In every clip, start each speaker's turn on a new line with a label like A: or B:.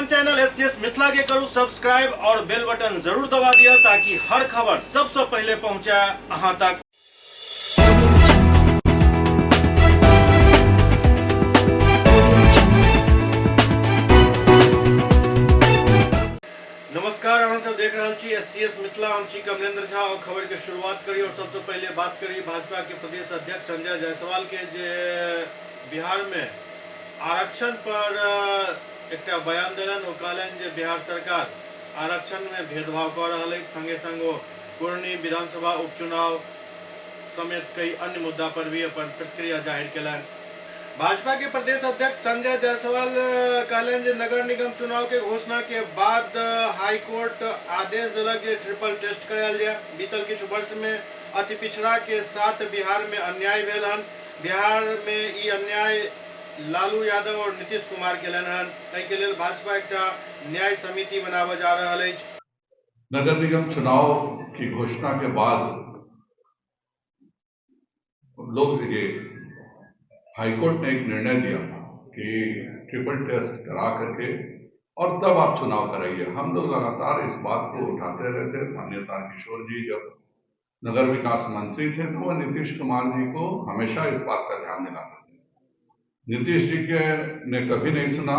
A: अपन channel SCS Mithila के करू subscribe और बेल बटन जरूर दबा दिया ताकि हर खबर सबसे पहले पहुंचे अहां तक। नमस्कार, हम सब देख रहे छी एससीएस मिथिला। हम छी कमलेंद्र झा और खबर के शुरुआत करी और सबसे पहले बात करी भाजपा के प्रदेश अध्यक्ष संजय जायसवाल के, जे बिहार में आरक्षण पर एक बयान दिलन। वो कहलन जे बिहार सरकार आरक्षण में भेदभाव कर रहा है, संगे संग वो पूर्णी विधानसभा उपचुनाव समेत कई अन्य मुद्दा पर भी अपन प्रतिक्रिया जाहिर कलन। भाजपा के प्रदेश अध्यक्ष संजय जायसवाल कहलन जे नगर निगम चुनाव के घोषणा के बाद हाई कोर्ट आदेश दिलक जे ट्रिपल टेस्ट करायल जाए। बीतल किछ वर्ष में अति पिछड़ा के साथ बिहार में अन्याय भेल हन। बिहार में ई अन्याय लालू यादव और नीतीश कुमार केलन हन। एहि के लेल भाजपा एक न्याय समिति बनाबे जा रहल अछि।
B: नगर निगम चुनाव की घोषणा के बाद लोग ये हाईकोर्ट ने एक निर्णय दिया था कि ट्रिपल टेस्ट करा करके और तब आप चुनाव कराइए। हम लोग लगातार इस बात को उठाते रहते। माननीय तारकिशोर जी जब नगर विकास मंत्री थे तो वह नीतीश कुमार जी को हमेशा इस बात का ध्यान दिलाते थे। नीतीश जी के ने कभी नहीं सुना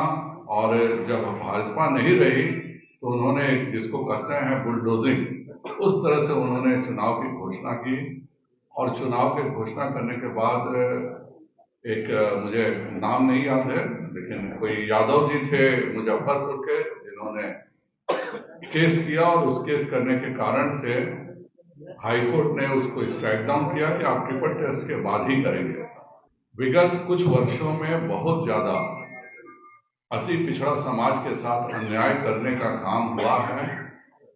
B: और जब भाजपा नहीं रही तो उन्होंने जिसको कहते हैं बुलडोजिंग, उस तरह से उन्होंने चुनाव की घोषणा की। और चुनाव की घोषणा करने के बाद एक मुझे नाम नहीं याद है, लेकिन कोई यादव जी थे मुजफ्फरपुर के, जिन्होंने केस किया और उस केस करने के कारण से हाईकोर्ट ने उसको स्ट्राइक डाउन किया कि आप ट्रिपल टेस्ट के बाद ही करेंगे। विगत कुछ वर्षों में बहुत ज्यादा अति पिछड़ा समाज के साथ अन्याय करने का काम हुआ है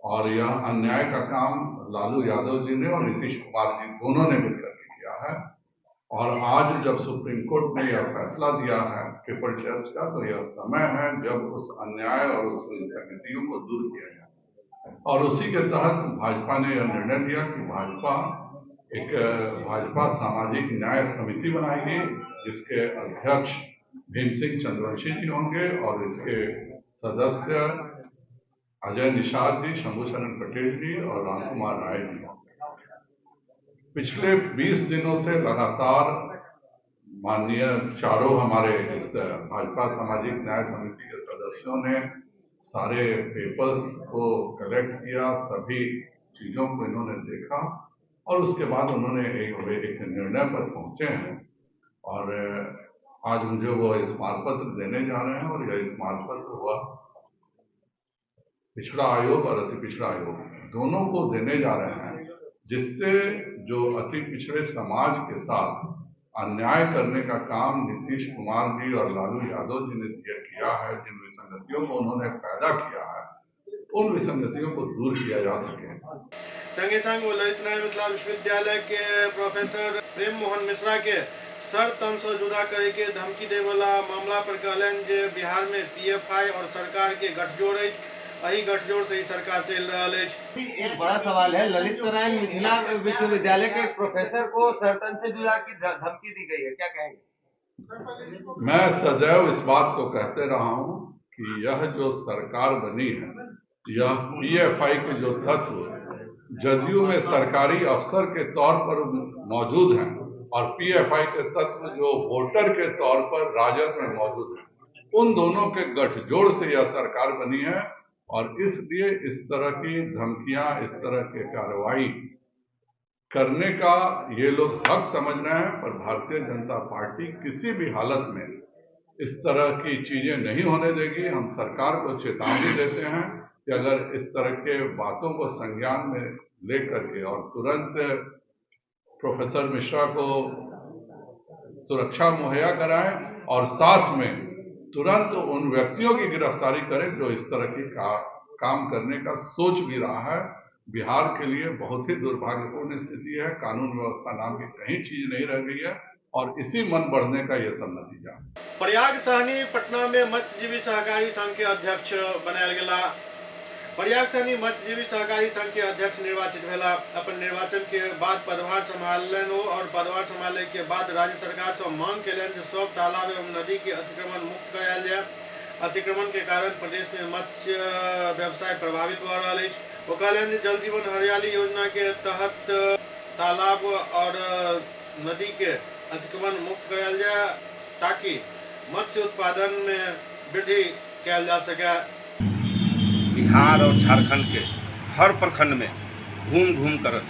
B: और यह अन्याय का काम लालू यादव जी ने और नीतीश कुमार जी दोनों ने मिलकर किया है। और आज जब सुप्रीम कोर्ट ने यह फैसला दिया है ट्रिपल टेस्ट का, तो यह समय है जब उस अन्याय और उस विसंगतियों को दूर किया जाए। और उसी के तहत भाजपा ने यह निर्णय लिया कि भाजपा सामाजिक न्याय समिति बनाएगी, जिसके अध्यक्ष भीम सिंह चंद्रवंशी जी होंगे और इसके सदस्य अजय निषाद जी, शंभू शरण पटेल जी और राम कुमार राय जी। पिछले 20 दिनों से लगातार माननीय चारों हमारे इस भाजपा सामाजिक न्याय समिति के सदस्यों ने सारे पेपर्स को कलेक्ट किया, सभी चीजों को इन्होंने देखा और उसके बाद उन्होंने एक निर्णय पर पहुंचे हैं। और आज मुझे वो स्मारक पत्र देने जा रहे हैं और यह स्मारक पत्र हुआ पिछड़ा आयोग और अति पिछड़ा आयोग दोनों को देने जा रहे हैं, जिससे जो अति पिछड़े समाज के साथ अन्याय करने का काम नीतीश कुमार जी और लालू यादव जी ने किया है, जिन विसंगतियों को उन्होंने पैदा किया है, उन विसंगतियों को दूर किया जा सके।
A: संगे संग वो ललित नारायण मिथिला विश्वविद्यालय के प्रोफेसर प्रेम मोहन मिश्रा के सर तन से जुदा करे के धमकी दे वाला मामला पर कहलन जे बिहार में पीएफआई और सरकार के गठजोड़ है, यही गठजोड़ से ही सरकार चल रहा है।
C: एक बड़ा सवाल है, ललित नारायण मिथिला विश्वविद्यालय के प्रोफेसर को सरतन से जुदा की धमकी दी गई है, क्या कहेंगे?
B: मैं सदैव इस बात को कहते रहा हूं कि यह जो सरकार बनी है, यह पीएफआई के जो तत्व जदयू में सरकारी अफसर के तौर पर मौजूद हैं और पीएफआई के तत्व जो वोटर के तौर पर राजद में मौजूद हैं, उन दोनों के गठजोड़ से यह सरकार बनी है। और इसलिए इस तरह की धमकियां, इस तरह की कार्रवाई करने का ये लोग हक समझ रहे हैं, पर भारतीय जनता पार्टी किसी भी हालत में इस तरह की चीजें नहीं होने देगी। हम सरकार को चेतावनी देते हैं कि अगर इस तरह के बातों को संज्ञान में लेकर के और तुरंत प्रोफेसर मिश्रा को सुरक्षा मुहैया कराएं और साथ में तुरंत उन व्यक्तियों की गिरफ्तारी करें जो इस तरह की काम करने का सोच भी रहा है। बिहार के लिए बहुत ही दुर्भाग्यपूर्ण स्थिति है। कानून व्यवस्था नाम की कहीं चीज नहीं रह गई है और इसी मन बढ़ने का यह सब नतीजा।
A: प्रयाग सहनी पटना में मत्स्यजीवी सहकारी संघ के अध्यक्ष बनायल गेला। प्रयाग सहनी मत्स्यजीवी सहकारी संघ के अध्यक्ष निर्वाचित भेला। अपन निर्वाचन के बाद पदभार संभालन और पदभार संभालने के बाद राज्य सरकार से मांग केलन जे सब तालाब एवं नदी के अतिक्रमण मुक्त करायल जाए। अतिक्रमण के कारण प्रदेश में मत्स्य व्यवसाय प्रभावित भ रहा है। वो कहलन जल जीवन हरियाली योजना के तहत तालाब और नदी के अतिक्रमण मुक्त करायल जाए ताकि मत्स्य उत्पादन में वृद्धि किया जा सके।
D: बिहार और झारखंड के हर प्रखंड में घूम कर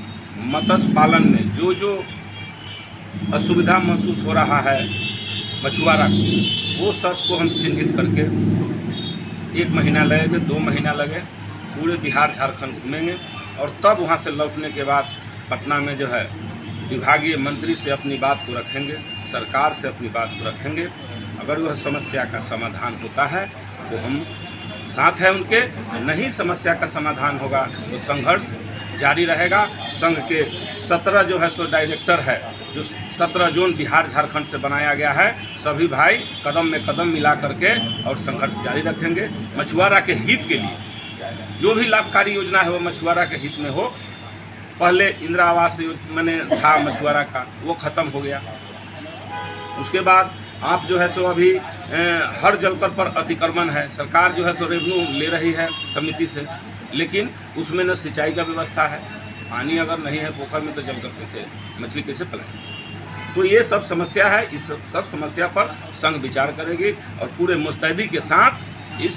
D: मत्स्य पालन में जो जो असुविधा महसूस हो रहा है मछुआरा को, वो सबको हम चिन्हित करके 1 महीना लगेगा, 2 महीना लगे, पूरे बिहार झारखंड घूमेंगे और तब वहाँ से लौटने के बाद पटना में जो है विभागीय मंत्री से अपनी बात को रखेंगे, सरकार से अपनी बात को रखेंगे। अगर वह समस्या का समाधान होता है तो हम साथ हैं उनके, नहीं समस्या का समाधान होगा तो संघर्ष जारी रहेगा। संघ के 17 जो है सो डायरेक्टर है, जो 17 जोन बिहार झारखंड से बनाया गया है, सभी भाई कदम में कदम मिला करके और संघर्ष जारी रखेंगे। मछुआरा के हित के लिए जो भी लाभकारी योजना है वो मछुआरा के हित में हो। पहले इंदिरा आवास मैंने था मछुआरा का, वो ख़त्म हो गया। उसके बाद आप जो है सो अभी हर जलकर पर अतिक्रमण है, सरकार जो है सो रेवेन्यू ले रही है समिति से, लेकिन उसमें न सिंचाई का व्यवस्था है। पानी अगर नहीं है पोखर में तो जलकर कैसे मछली कैसे पलाएगी। तो ये सब समस्या है, इस सब समस्या पर संघ विचार करेगी और पूरे मुस्तैदी के साथ इस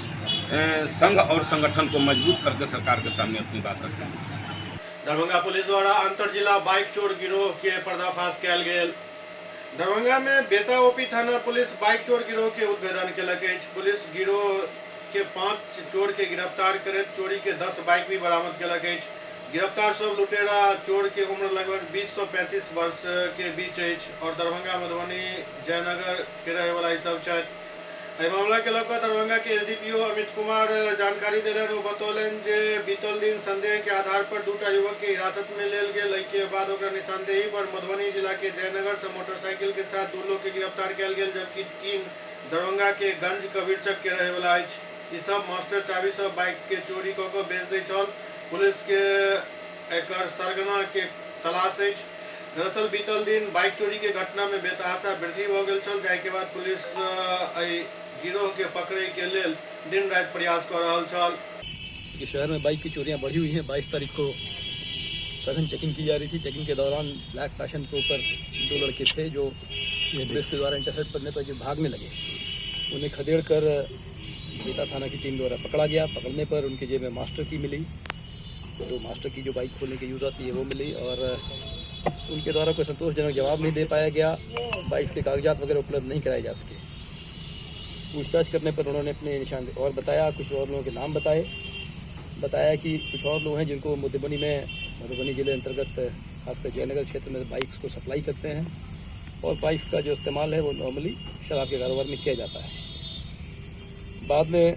D: संघ और संगठन को मजबूत करके सरकार के सामने अपनी बात रखेंगे।
A: दरभंगा पुलिस द्वारा अंतर जिला बाइक चोर गिरोह के पर्दाफाश कयल गेल। दरभंगा में बेता ओपी थाना पुलिस बाइक चोर गिरोह के उद्भेदन केलक अछि। पुलिस गिरोह के 5 चोर के गिरफ्तार करैत चोरी के 10 बाइक भी बरामद केलक अछि। गिरफ्तार सब लुटेरा चोर के उम्र लगभग 20 से 35 वर्ष के बीच अछि और दरभंगा, मधुबनी, जयनगर के रहे वाला सब छथि। एहि मामला के लऽ कऽ दरभंगा के एसडीपीओ अमित कुमार जानकारी देलनि। ओ बतौलनि जे बीतल दिन संदेह के आधार पर 2टा युवक के हिरासत में लेल गेल। एहि के बाद ओकरा निशानदेही पर मधुबनी जिला के जयनगर से मोटरसाइकिल के साथ 2 लोग के गिरफ्तार कयल गेल, जबकि 3 दरभंगा के गंज कबीरचक के रहे वाला अछि। ई सब मास्टर चाबी से बाइक के चोरी कऽ कऽ बेच दै छल। पुलिस के एकर सरगना के तलाश अछि। दरअसल बीतल दिन बाइक चोरी के घटना में बेतहाशा वृद्धि भऽ गेल छल, जाहि के बाद पुलिस एहि गिरोह के पकड़े के लेल दिन रात प्रयास कर रहा छल।
E: शहर में बाइक की चोरियां बढ़ी हुई हैं। 22 तारीख को सघन चेकिंग की जा रही थी। चेकिंग के दौरान ब्लैक फैशन के ऊपर 2 लड़के थे जो पुलिस के द्वारा इंटरसेप्ट करने पर जो भागने लगे, उन्हें खदेड़ कर बेता थाना की टीम द्वारा पकड़ा गया। पकड़ने पर उनके जेब में मास्टर की मिली, 2 मास्टर की जो बाइक खोलने की यूज़ आती है वो मिली और उनके द्वारा कोई संतोषजनक जवाब नहीं दे पाया गया। बाइक के कागजात वगैरह उपलब्ध नहीं कराए जा सके। पूछताछ करने पर उन्होंने अपने निशान और बताया, कुछ और लोगों के नाम बताया कि कुछ और लोग हैं जिनको मधुबनी जिले अंतर्गत खासकर जयनगर क्षेत्र में बाइक्स को सप्लाई करते हैं और बाइक्स का जो इस्तेमाल है वो नॉर्मली शराब के कारोबार में किया जाता है। बाद में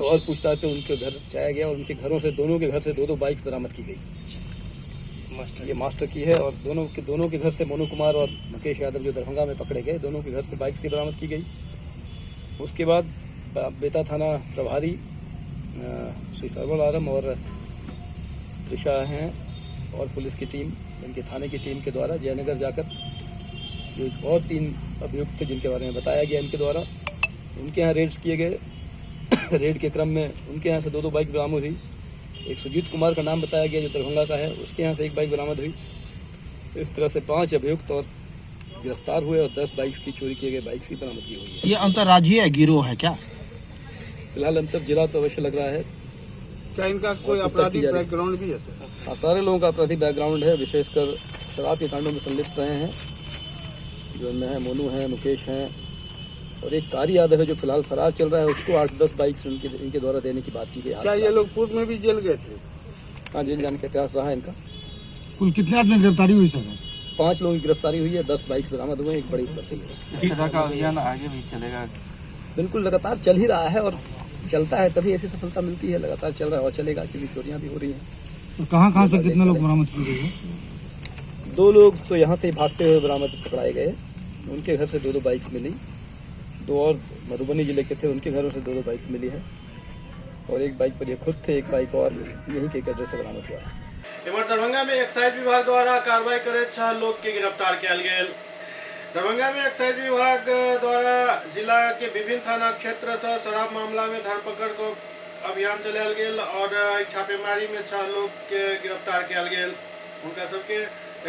E: और पूछताछ पे उनके घर जाया गया और उनके घरों से, दोनों के घर से 2-2 बाइक्स बरामद की गई। ये मास्टर की है और दोनों के घर से मोनू कुमार और मुकेश यादव जो दरभंगा में पकड़े गए, दोनों के घर से बाइक्स की बरामद की गई। उसके बाद बेता थाना प्रभारी श्री सरवल आलम और त्रिशा हैं और पुलिस की टीम, इनके थाने की टीम के द्वारा जयनगर जाकर जो और 3 अभियुक्त थे जिनके बारे में बताया गया इनके द्वारा, उनके यहाँ रेड्स किए गए। रेड के क्रम में उनके यहाँ से 2-2 बाइक बरामद हुई। एक सुजीत कुमार का नाम बताया गया जो दरभंगा का है, उसके यहाँ से 1 बाइक बरामद हुई। इस तरह से 5 अभियुक्त और गिरफ्तार हुए और 10 बाइक्स की चोरी किए गए बाइक्स की बरामदगी हुई है।
F: ये अंतर्राज्यीय गिरोह है क्या?
E: फिलहाल अंतर जिला तो अवश्य लग रहा है।
F: क्या इनका कोई आपराधिक बैकग्राउंड भी है?
E: हाँ, सारे लोगों का आपराधिक बैकग्राउंड है, विशेषकर शराब के कांडों में संलिप्त रहे हैं। जो इनमें है मोनू है, मुकेश हैं और एक कारी यादव है जो फिलहाल फरार चल रहा है। उसको 8-10 बाइक्स इनके द्वारा देने की बात की गई।
F: क्या ये लोग पूर्व में भी जेल गए थे?
E: हाँ, जेल जाने का इतिहास रहा है इनका।
F: कुल कितने आदमी गिरफ्तारी हुई सर?
E: 5 लोगों की गिरफ्तारी हुई है, 10 बाइक्स बरामद हुए, एक बड़ी उपलब्धि है।
G: इस तरह का अभियान आगे भी चलेगा?
E: बिल्कुल, लगातार चल ही रहा है और चलता है तभी ऐसी सफलता मिलती है। लगातार चल रहा है और चलेगा, क्योंकि चोरियां भी हो रही हैं।
F: तो कहाँ से कितने लोग बरामद किए गए?
E: 2 लोग तो यहाँ से भागते हुए बरामद पकड़ाए गए, उनके घर से 2-2 बाइक्स मिली। 2 और मधुबनी जिले के थे, उनके घरों से 2-2 बाइक्स मिली है और 1 बाइक पर ये खुद थे, 1 बाइक और यहीं के एड्रेस से बरामद हुआ है।
A: इमर दरभंगा में एक्साइज विभाग द्वारा कार्रवाई करैत 6 लोग के गिरफ्तार कयल गेल। दरभंगा में एक्साइज विभाग द्वारा जिला के विभिन्न थाना क्षेत्र से शराब मामला में धरपकड़ को अभियान चलायल गेल और छापेमारी में 6 लोग के गिरफ्तार किया गेल। उनका सबके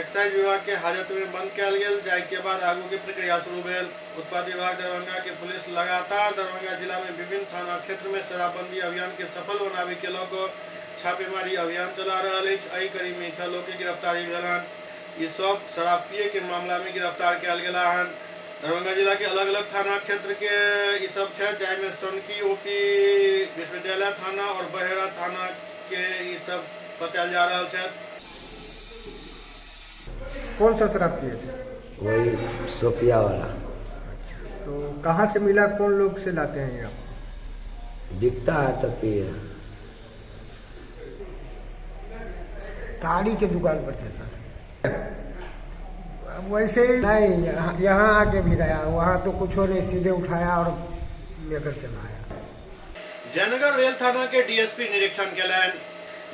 A: एक्साइज विभाग के हाजत में बंद किया गेल, जाय के बाद आगू की प्रक्रिया शुरू भेल। उत्पाद विभाग दरभंगा के पुलिस लगातार दरभंगा जिला में विभिन्न थाना क्षेत्र में शराबबंदी अभियान के सफल बनावे के लऽ कऽ छापेमारी अभियान चला रहल अछि। एहि कड़ी में 6 लोग के गिरफ्तारी भेल हन। ये सब शराब पिए के मामला में गिरफ्तार किया गेला हन। दरभंगा जिला के अलग अलग थाना क्षेत्र के ये सब है, जाय सोनकी ओपी विश्वविद्यालय थाना और बहेरा थाना के ये सब बतायल जा रहा है।
H: कौन सा शराब पिए थे?
I: वही सोफिया वाला।
H: तो कहाँ से मिला, कौन लोग से लाते हैं आप?
I: दिखता है तो पिए।
H: ताड़ी के दुकान पर थे सर? वैसे ही नहीं, यहाँ आके भी गया, वहाँ तो कुछ नहीं, सीधे उठाया और लेकर चला आया।
A: जयनगर रेल थाना के डीएसपी निरीक्षण केलन।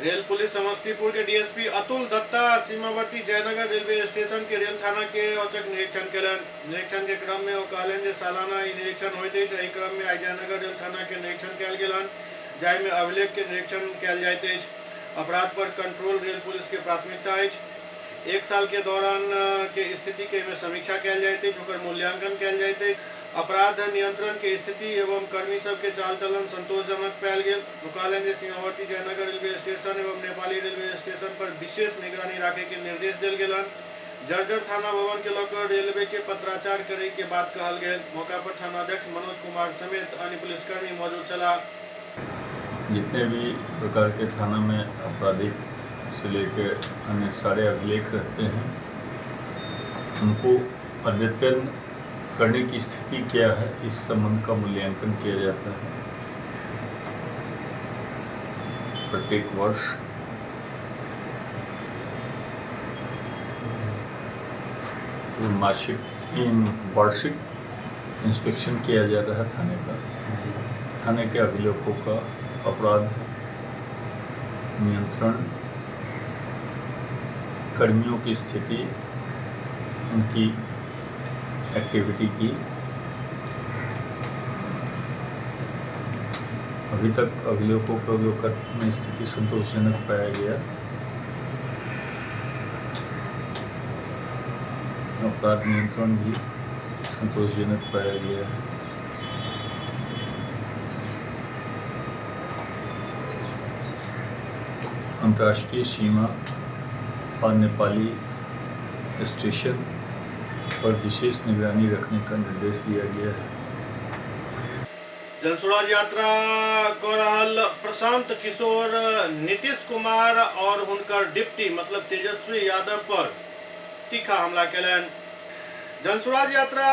A: रेल पुलिस समस्तीपुर के डीएसपी अतुल दत्ता सीमावर्ती जयनगर रेलवे स्टेशन के रेल थाना के औचक निरीक्षण केलन। निरीक्षण के क्रम में वो कहलन जे सालाना ई निरीक्षण होइत अछि। एहि क्रम में आई जयनगर रेल थाना के निरीक्षण कयल गेलन, जाय में अभिलेख के निरीक्षण कयल जाइत अछि। अपराध पर कंट्रोल रेल पुलिस के प्राथमिकता अछि। 1 साल के दौरान के स्थिति के में समीक्षा कयल जाइत अछि, ओकर मूल्यांकन कयल जाइत अछि। अपराध नियंत्रण के स्थिति एवं कर्मी सब के चाल चलन संतोषजनक पायल गेल। कहलन जे सीमावर्ती जयनगर रेलवे स्टेशन एवं नेपाली रेलवे स्टेशन पर विशेष निगरानी राखे के निर्देश देल गेलन। जर्जर थाना भवन के लऽ रेलवे के पत्राचार करे के बात कहल गेल। मौका पर थानाध्यक्ष मनोज कुमार समेत अन्य पुलिसकर्मी मौजूद चला।
J: जितने भी प्रकार के थाना में आपराधिक से लेकर अन्य सारे अभिलेख रहते हैं, उनको अद्यतन करने की स्थिति क्या है, इस संबंध का मूल्यांकन किया जाता है। प्रत्येक वर्ष वार्षिक इंस्पेक्शन किया जाता है थाने का। थाने के अभिलेखों का अपराध नियंत्रण, कर्मियों की स्थिति, उनकी एक्टिविटी की अभी तक अभिलेखों के अवलोकन में स्थिति संतोषजनक पाया गया। अपराध नियंत्रण भी संतोषजनक पाया गया है। अंतर्राष्ट्रीय सीमा और नेपाली स्टेशन पर विशेष निगरानी रखने का निर्देश दिया गया है।
A: जनसुराज यात्रा कर रहल प्रशांत किशोर नीतीश कुमार और हुनकर डिप्टी मतलब तेजस्वी यादव पर तीखा हमला केलन। जनसुराज यात्रा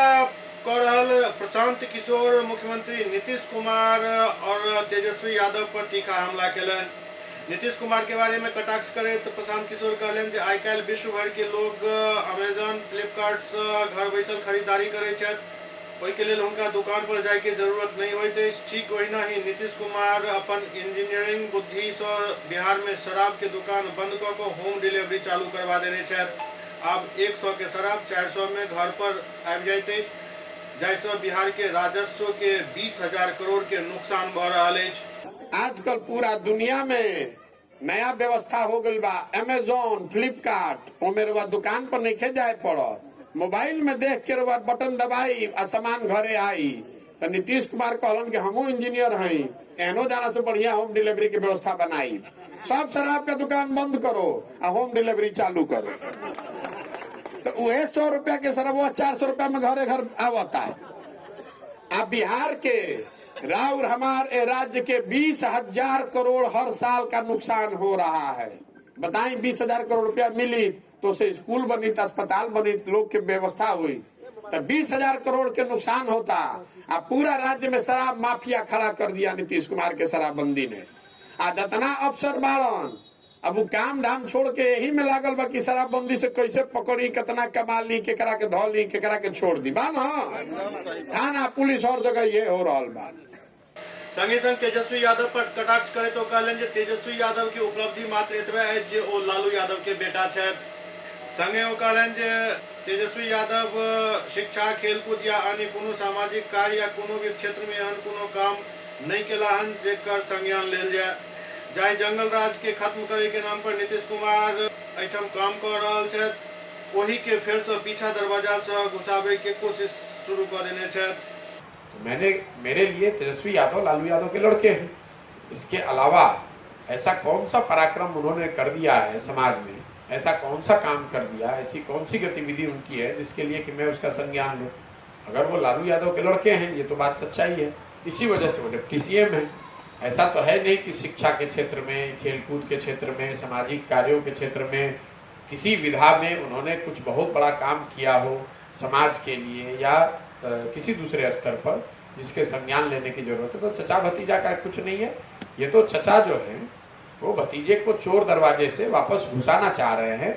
A: कर रहल प्रशांत किशोर मुख्यमंत्री नीतीश कुमार और तेजस्वी यादव पर तीखा हमला केलन। नीतीश कुमार के बारे में कटाक्ष करे तो प्रशांत किशोर कहलन जे आइ काल्हि विश्व भर के लोग अमेजन फ्लिपकार्ट से घर बैसल खरीदारी करे छथि, ओहि के लेल हुनका दुकान पर जाय के जरूरत नहीं होइत अछि। ठीक ओहिना ही नीतीश कुमार अपन इंजीनियरिंग बुद्धि से बिहार में शराब के दुकान बंद कऽ कऽ होम डिलीवरी चालू करवा देने छथि। आब 100 के शराब 400 में घर पर आबि जाइत अछि, जाहिसँ बिहार के राजस्व के 20,000 करोड़ के नुकसान भऽ रहल अछि।
K: आजकल पूरा दुनिया में नया व्यवस्था हो गई बा। अमेजोन फ्लिपकार्ट मेरे दुकान पर नहीं जाए पड़त, मोबाइल में देख के बटन दबाई आ सामान घरे आई। तो नीतीश कुमार कहलन कि हमू इंजीनियर हई, एहनो जाना से बढ़िया होम डिलीवरी की व्यवस्था बनाई। सब शराब का दुकान बंद करो आ होम डिलीवरी चालू करो। तो वह 100 रुपया के शराब 400 रुपया में घरे घर आवता है। आप बिहार के राउर हमारे राज्य के 20,000 करोड़ हर साल का नुकसान हो रहा है। बताएं 20,000 करोड़ रुपया मिली तो से स्कूल बनी, तो अस्पताल बनी, लोग की व्यवस्था हुई, तो 20,000 करोड़ के नुकसान होता। अब पूरा राज्य में शराब माफिया खड़ा कर दिया नीतीश कुमार के शराबबंदी ने। आज इतना अफसर बाड़न, अब वो काम धाम छोड़ के यही में लागल बा कि शराबबंदी से कैसे पकड़ी, कितना कमा ली, केकरा के धो ली, केकरा के छोड़ दी बा ना। थाना पुलिस और जगह ये हो रहा बा।
A: संगे संग तेजस्वी यादव पर कटाक्ष करे तो कहलन जे तेजस्वी यादव की उपलब्धि मात्र एतबे है जे ओ लालू यादव के बेटा छथि। संगे ओ कहलन जे तेजस्वी यादव शिक्षा, खेलकूद या अन्य कोनो सामाजिक कार्य या कोनो भी क्षेत्र में एहन कोनो काम नहीं केला हन जेकर संज्ञान लेल जाए। जाहि जंगल राज के खत्म करे के नाम पर नीतीश कुमार एठम काम कर रहल छथि, ओही के फिर से पीछा दरवाजा से घुसावे के कोशिश शुरू कर देने छथि।
K: मेरे लिए तेजस्वी यादव लालू यादव के लड़के हैं। इसके अलावा ऐसा कौन सा पराक्रम उन्होंने कर दिया है समाज में, ऐसा कौन सा काम कर दिया, ऐसी कौन सी गतिविधि उनकी है जिसके लिए कि मैं उसका संज्ञान लूँ। अगर वो लालू यादव के लड़के हैं, ये तो बात सच्चाई है, इसी वजह से वो डिप्टी सीएम है। ऐसा तो है नहीं कि शिक्षा के क्षेत्र में, खेलकूद के क्षेत्र में, सामाजिक कार्यों के क्षेत्र में, किसी विधा में उन्होंने कुछ बहुत बड़ा काम किया हो समाज के लिए या किसी दूसरे स्तर पर जिसके संज्ञान लेने की जरूरत है। तो चचा भतीजा का कुछ नहीं है। ये तो चचा जो है वो भतीजे को चोर दरवाजे से वापस घुसाना चाह रहे हैं,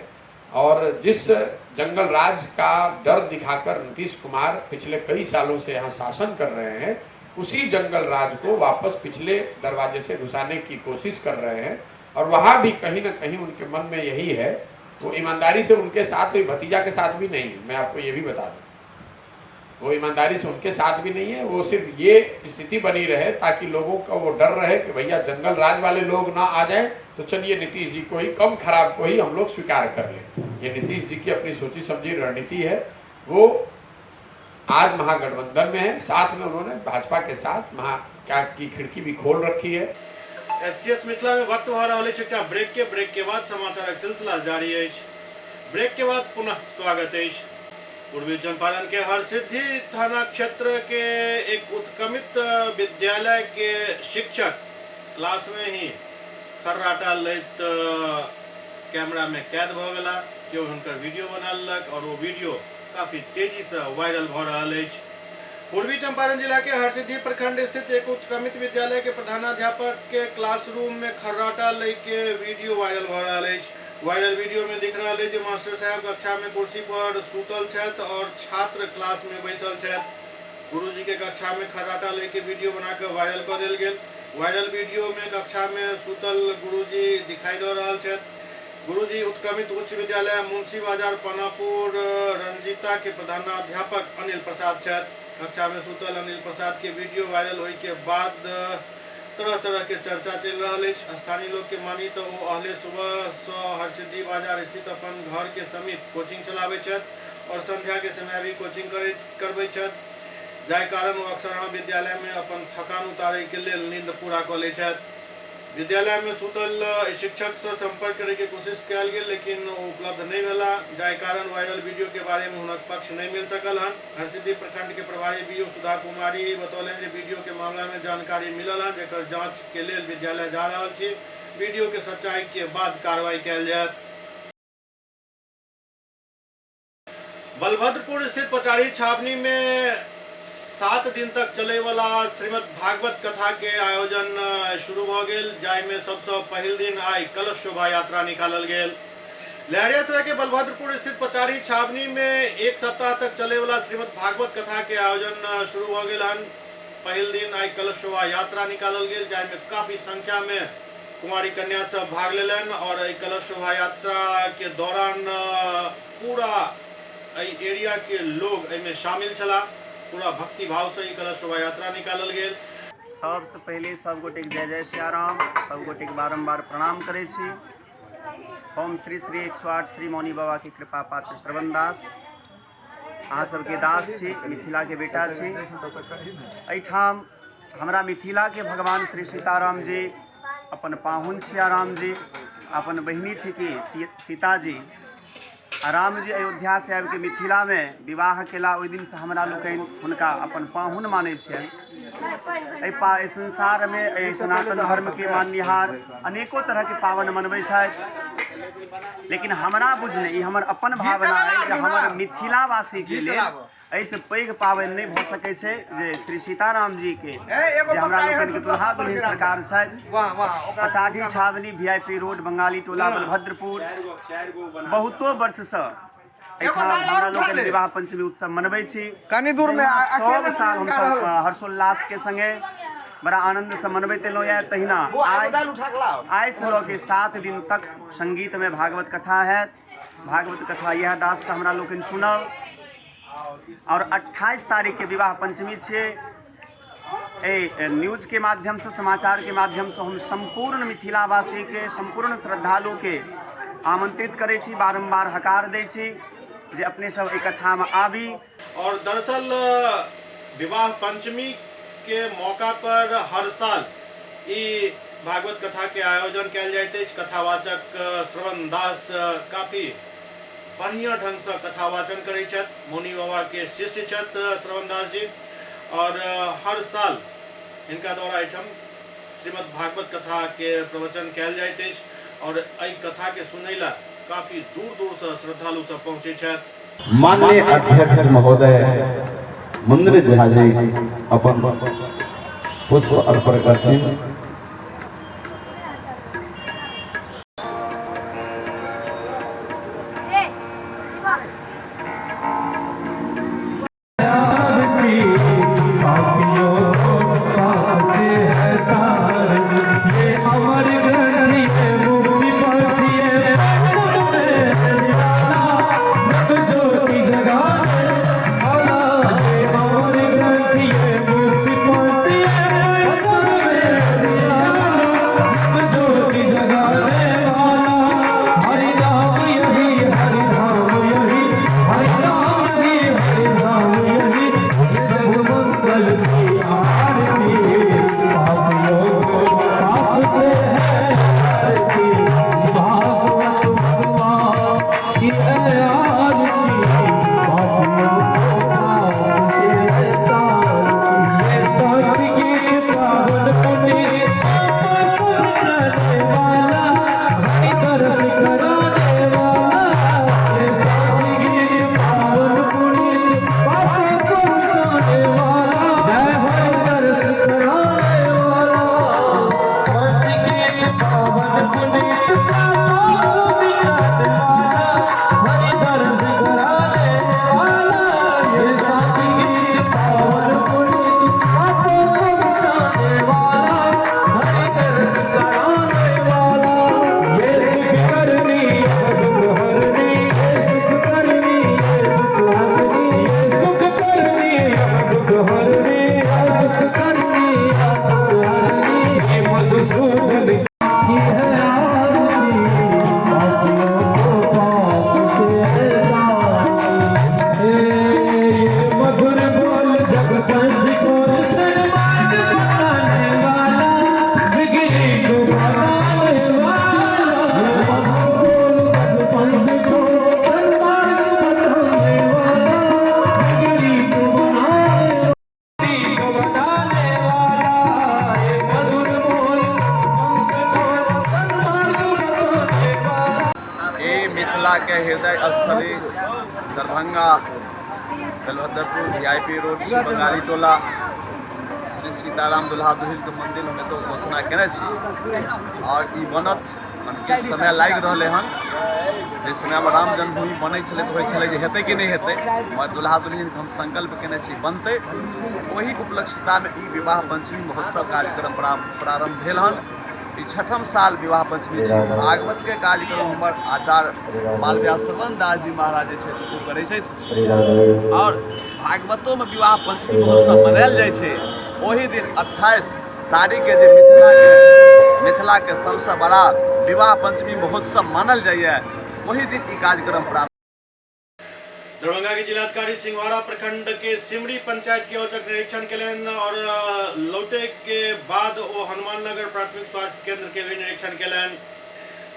K: और जिस जंगल राज का डर दिखाकर नीतीश कुमार पिछले कई सालों से यहाँ शासन कर रहे हैं, उसी जंगल राज को वापस पिछले दरवाजे से घुसाने की कोशिश कर रहे हैं। और वहाँ भी कहीं ना कहीं उनके मन में यही है, वो ईमानदारी से उनके साथ, भतीजा के साथ भी नहीं है, मैं आपको ये भी बता दूं, वो ईमानदारी से उनके साथ भी नहीं है। वो सिर्फ ये स्थिति बनी रहे ताकि लोगों का वो डर रहे कि भैया जंगल राज वाले लोग ना आ जाएं, तो चलिए नीतीश जी को ही, कम खराब को ही हम लोग स्वीकार कर लें। ये नीतीश जी की अपनी सोची समझी रणनीति है। वो आज महागठबंधन में है, साथ में उन्होंने भाजपा के साथ क्या की खिड़की भी खोल रखी है।
A: एससीएस मिथिला में वक्त भऽ रहल अछि एकटा ब्रेक के बाद समाचारक सिलसिला जारी अछि। ब्रेक के बाद पुनः स्वागत अछि। पूर्वी चंपारण के हरसिद्धि थाना क्षेत्र के एक उत्क्रमित विद्यालय के शिक्षक क्लास में ही खर्राटा लैत कैमरा में कैद भ गेला। केओ हुनकर वीडियो बना लेलक और वो वीडियो काफी तेजी से वायरल भ रहल अछि। पूर्वी चंपारण जिला के हरसिद्धि प्रखंड स्थित एक उत्क्रमित विद्यालय के प्रधानाध्यापक के क्लासरूम में खर्राटा लै के वीडियो वायरल भ रहल अछि। वायरल वीडियो में दिख रहा है जो मास्टर साहब कक्षा में कुर्सी पर सुतल छथि और छात्र क्लास में बैसल छथि। गुरुजी के कक्षा में खर्राटा लेके वीडियो बनाकर वायरल कर देल गेल। वायरल वीडियो में कक्षा में सुतल गुरुजी दिखाई दे रहा छथि। गुरुजी उत्क्रमित उच्च विद्यालय मुंशी बाजार पानापुर रंजीता के प्रधानाध्यापक अनिल प्रसाद छथि। कक्षा में सुतल अनिल प्रसाद के वीडियो वायरल होने के बाद तरह तरह के चर्चा चल रहा है। स्थानीय लोग के मानी तो वो अहले सुबह से हरसिद्धि बाजार स्थित अपन घर के समीप कोचिंग चलावे छथि और संध्या के समय भी कोचिंग करवे छथि। जाय कारण वो अक्सर यहाँ विद्यालय में अपन थकान उतारे के लिए नींद पूरा कर ले छथि। विद्यालय में सुतल शिक्षक से संपर्क करे के कोशिश कयल गेल लेकिन उपलब्ध नहीं भेला। जाय कारण वायरल वीडियो के बारे में हुनक पक्ष नहीं मिल सकल हन। हरसिद्धि प्रखंड के प्रभारी बीओ सुधा कुमारी बतौलन जे वीडियो के मामला में जानकारी मिलल हन, जेकर जांच के लिए विद्यालय जा रहल छी। वीडियो के सच्चाई के बाद कार्रवाई कयल जायत। बलभद्रपुर स्थित पचाड़ी छावनी में 7 दिन तक चले वाला श्रीमद् भागवत कथा के आयोजन शुरू भ गेल। जाय में सबसे पहिल दिन आई कलश शोभा यात्रा निकालल गेल। लहरियासराय के बलभद्रपुर स्थित पचाड़ी छावनी में 1 सप्ताह तक चले वाला श्रीमद् भागवत कथा के आयोजन शुरू भ गेल हन। पहिल दिन आई कलश शोभा यात्रा निकालल गेल, जाय में काफी संख्या में कुमारी कन्या सब भाग लेलन और कलश शोभा यात्रा के दौरान पूरा एरिया के लोग एमे शामिल छला। पूरा भक्ति भाव से कलश शोभा यात्रा निकालल गेल।
L: सबसे पहले सब गोटे जय जय सियाराम, सब गोटे बारंबार प्रणाम करे छी। हम श्री श्री 108 श्री मौनी बाबा के कृपा पात्र श्रवण दास, अहाँ सबके दास छी, मिथिला के बेटा छी। एठाम हमरा मिथिला के भगवान श्री सीताराम जी अपन पाहुन छिया राम जी, अपन बहिनी थी कि सीता जी राम जी अयोध्या से आबि के मिथिला में विवाह केला। ओहि दिन से हमरा लोकनि हुनका अपन पाहुन मानै छियनि। संसार में सनातन धर्म के माननिहार अनेको तरह के पावन मनबै छथि, लेकिन हमरा बुझले ई हमर अपन भावना है जे हमर मिथिलावासी के लिए ऐसे पैघ पावन नहीं भ सकै छै जे श्री सीताराम जी के जे हमरा लोकनि के दुल्हा दुल्हिन सरकार छथि। पचाड़ी छावनी VIP रोड बंगाली टोला बलभद्रपुर बहुतो वर्ष से हमरा लोकनि विवाह पंचमी उत्सव मनबै छी। कनी दूर में सब साल हम सब हर्षोल्लास के संगे बड़ा आनंद से मनबैत एलहुँ यऽ। तहिना आइ से लऽ के 7 दिन तक संगीत में भागवत कथा है। भागवत कथा यह दास से हमरा लोकनि सुनब और 28 तारीख के विवाह पंचमी छे। न्यूज के माध्यम से, समाचार के माध्यम से हम संपूर्ण मिथिलावासी के, संपूर्ण श्रद्धालु के आमंत्रित करे छी, बारंबार हकार दे छी जे अपने सब एक कथा में आबी।
A: और दरअसल विवाह पंचमी के मौका पर हर साल ई भागवत कथा के आयोजन कयल जाइत अछि। कथावाचक श्रवण दास काफी बढ़िया ढंग से कथावाचन करै छथि। मौनी बाबा के शिष्य छथि श्रवण दास जी, और हर साल इनका द्वारा एहिठाम श्रीमद् भागवत कथा के प्रवचन कयल जाइत अछि और एहि कथा के सुनै ला काफी दूर दूर से श्रद्धालु सब पहुँचे छथि।
M: माननीय अध्यक्ष महोदय मुंद्रिक झा जी अपन पुष्प अर्पण करथिन।
N: मिथिला के हृदय स्थली दरभंगा बलभद्रपुर VIP रोड से बंगाली टोला श्री सीताराम दुल्हा दुल्हिन के मंदिर में तो घोषणा केने छी और ई बनत किछु समय लागि रहले हन। जिस समय में राम जन्मभूमि बनै छलै तो होय छलै जे हेतै कि नहीं हेतै, मगर दुल्हा दुल्हिन के हम संकल्प केने छी बनतै। वही उपलक्ष्यता में ई विवाह पंचमी महोत्सव कार्यक्रम प्रारंभ भेल हन। ई 6ठम साल विवाह पंचमी छै। भागवत के कार्यक्रम हमर आचार्य मालव्यास श्रवण दास जी महाराज जे छै ओ करै छथि और भागवतो में विवाह पंचमी महोत्सव मनायल जाइ छै। वही दिन 28 तारीख के जे मिथिला के सबसे बड़ा विवाह पंचमी महोत्सव मानल जाइए, वही दिन ई कार्यक्रम प्रारंभ।
A: दरभंगा के जिलाधिकारी सिंहवाड़ा प्रखंड के सिमरी पंचायत के औचक निरीक्षण केलन और लौटे के बाद वो हनुमान नगर प्राथमिक स्वास्थ्य केंद्र के भी निरीक्षण केलन।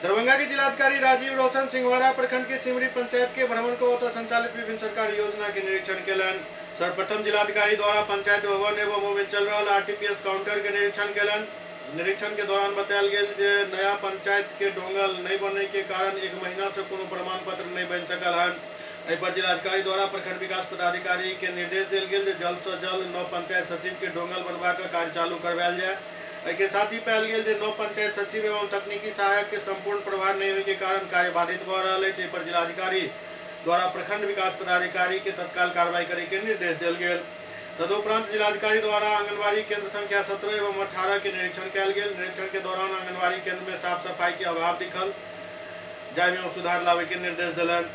A: दरभंगा के जिलाधिकारी राजीव रोशन सिंहवाड़ा प्रखंड के सिमरी पंचायत के भ्रमण को होता संचालित विभिन्न सरकारी योजना के निरीक्षण केलन। सर्वप्रथम जिलाधिकारी द्वारा पंचायत भवन एवं में चल रहा RTPS काउंटर के निरीक्षण केलन। निरीक्षण के दौरान बतायल गेल जे नया पंचायत के ढोंगल नहीं बनने के कारण 1 महीना से कोनो प्रमाण पत्र नहीं बन सकल हन। एहि पर जिलाधिकारी द्वारा प्रखंड विकास पदाधिकारी के निर्देश दिल गेल जे जल्द से जल्द नव पंचायत सचिव के ढोंगल बनवा कर कार्य चालू करवायल जाए। एहि के साथ ही पायल गेल जे नव पंचायत सचिव एवं तकनीकी सहायक के संपूर्ण प्रभार नहीं होने के कारण कार्य बाधित भ रहा है। पर जिलाधिकारी द्वारा प्रखंड विकास पदाधिकारी के तत्काल कार्रवाई करे के निर्देश दिल गेल। तदुपरांत जिलाधिकारी द्वारा आंगनबाड़ी केंद्र संख्या 17 एवं 18 के निरीक्षण कयल गेल। निरीक्षण के दौरान आंगनबाड़ी केंद्र में साफ सफाई के अभाव दिखल। जाहिमे सुधार लावे के निर्देश दिलन।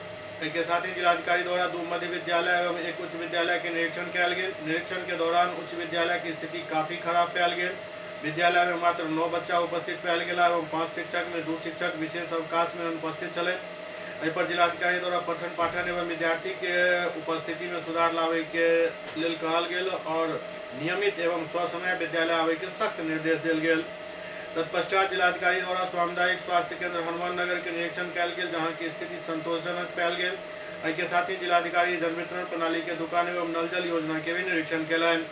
A: के साथ ही जिलाधिकारी द्वारा 2 मध्य विद्यालय एवं 1 उच्च विद्यालय के निरीक्षण किया गया। निरीक्षण के दौरान उच्च विद्यालय की स्थिति काफी खराब पायल गई। विद्यालय में मात्र 9 बच्चा उपस्थित पायल गया एवं 5 शिक्षक में 2 शिक्षक विशेष अवकाश में अनुपस्थित चले। एहि पर जिलाधिकारी द्वारा पठन पाठन एवं विद्यार्थी के उपस्थिति में सुधार लावे के लेल कहल गेल और नियमित एवं स्वसमय विद्यालय आवे के सख्त निर्देश दिल गेल। तत्पश्चात जिलाधिकारी द्वारा सामुदायिक स्वास्थ्य केंद्र हनुमान नगर के निरीक्षण कयल गेल, जहां की स्थिति संतोषजनक पायल गेल। एहि के साथ ही जिलाधिकारी जन वितरण प्रणाली के दुकान एवं नल जल योजना के भी निरीक्षण कयलनि।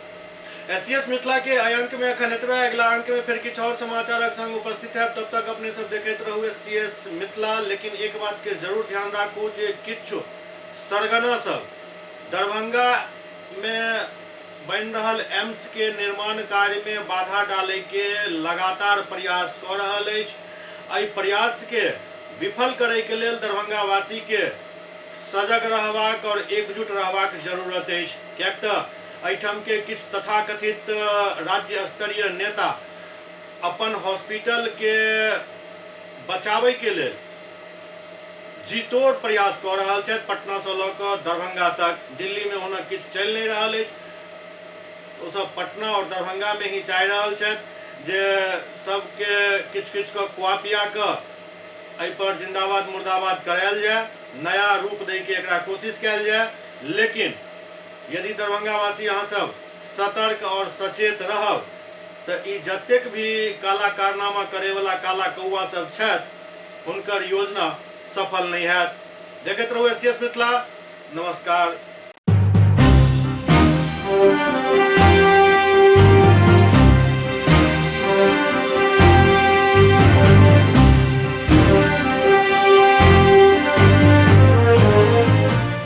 A: SCS मिथिला के अंक में अखन एतबे, अगला अंक में फिर किछु और समाचारक संग उपस्थित है। तब तक अपने सब देखते रहू SCS मिथिला। लेकिन एक बात के जरूर ध्यान राखू जे किछु सरगना सब दरभंगा में बन रहल एम्स के निर्माण कार्य में बाधा डाले के लगातार प्रयास कर रहल अछि। एहि प्रयास के विफल करे के लेल दरभंगा वासी के सजग रहबाक और एकजुट रहबाक जरूरत अछि। कियाक तऽ एहिठाम के किछु तथाकथित राज्य स्तरीय नेता अपन हॉस्पिटल के बचावे के लेल जीतोड़ प्रयास कर रहल छथि। पटना से लऽ कऽ दरभंगा तक, दिल्ली में हुनक किछु चलि नहि रहल अछि, तो सब पटना और दरभंगा में ही चाहि रहल छथि जे सबके किछु किछु के खुआ पिया कऽ एहि पर जिंदाबाद मुर्दाबाद करायल जाए, नया रूप दै के एकरा कोशिश कयल जाए। लेकिन यदि दरभंगा वासी अहाँ सब सतर्क और सचेत रहब तऽ ई जतेक भी काला कारनामा करे वाला काला कौआ सब छथि हुनकर योजना सफल नहीं हैत। देखैत रहू SCS मिथिला। नमस्कार।